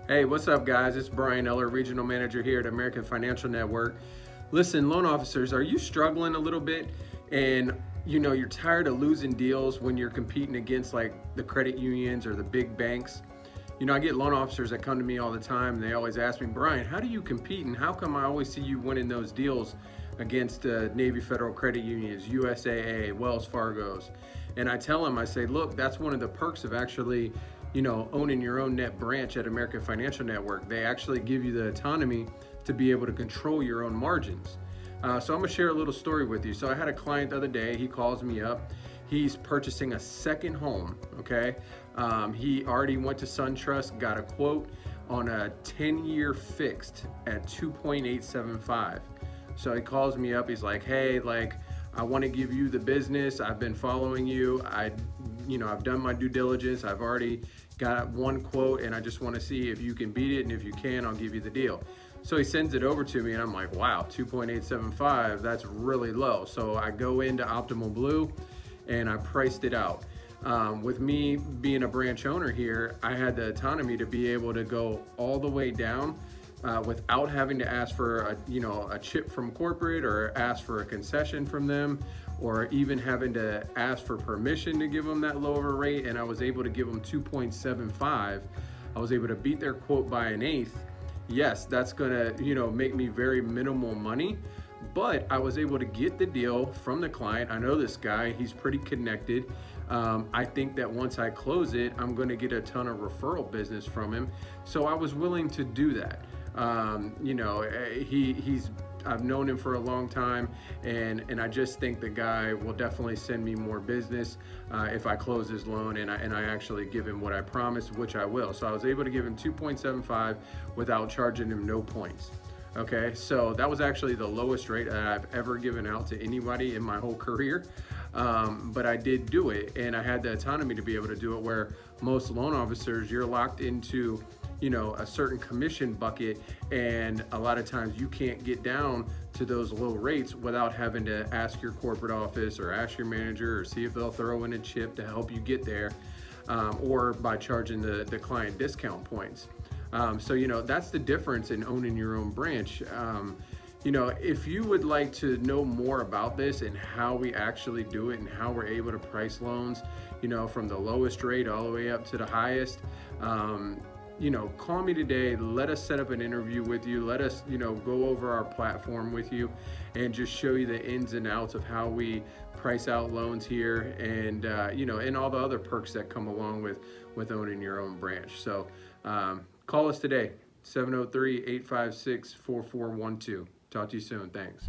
Hey, what's up, guys? It's Brian Eller, Regional Manager here at American Financial Network. Listen, loan officers, are you struggling a little bit and you're tired of losing deals when you're competing against like the credit unions or the big banks? I get loan officers that come to me all the time and they always ask me, Brian, how do you compete and how come I always see you winning those deals against Navy Federal Credit Unions, USAA, Wells Fargo's? And I tell them, I say, look, that's one of the perks of actually owning your own net branch at American Financial Network. They actually give you the autonomy to be able to control your own margins. So I'm gonna share a little story with you. So I had a client the other day, he calls me up. He's purchasing a second home, okay? He already went to SunTrust, got a quote on a 10-year fixed at 2.875. So he calls me up, he's like, hey, I wanna give you the business. I've been following you. I've done my due diligence. I've already got one quote and I just want to see if you can beat it, and if you can, I'll give you the deal. So he sends it over to me and I'm like, wow, 2.875, that's really low. So I go into Optimal Blue and I priced it out. With me being a branch owner here, I had the autonomy to be able to go all the way down without having to ask for a chip from corporate, or ask for a concession from them, or even having to ask for permission to give them that lower rate. And I was able to give them 2.75. I was able to beat their quote by an eighth. Yes, that's gonna make me very minimal money, but I was able to get the deal from the client. I know this guy, he's pretty connected. I think that once I close it, I'm gonna get a ton of referral business from him. So I was willing to do that. I've known him for a long time, and I just think the guy will definitely send me more business if I close his loan and I actually give him what I promised, which I will. So I was able to give him 2.75 without charging him no points. Okay, so that was actually the lowest rate that I've ever given out to anybody in my whole career. But I did do it, and I had the autonomy to be able to do it, where most loan officers, you're locked into a certain commission bucket, and a lot of times you can't get down to those low rates without having to ask your corporate office or ask your manager or see if they'll throw in a chip to help you get there, or by charging the client discount points. So that's the difference in owning your own branch. If you would like to know more about this and how we actually do it and how we're able to price loans, from the lowest rate all the way up to the highest, call me today. Let us set up an interview with you. Let us, go over our platform with you and just show you the ins and outs of how we price out loans here, and and all the other perks that come along with owning your own branch. So call us today, 703-856-4412. Talk to you soon. Thanks.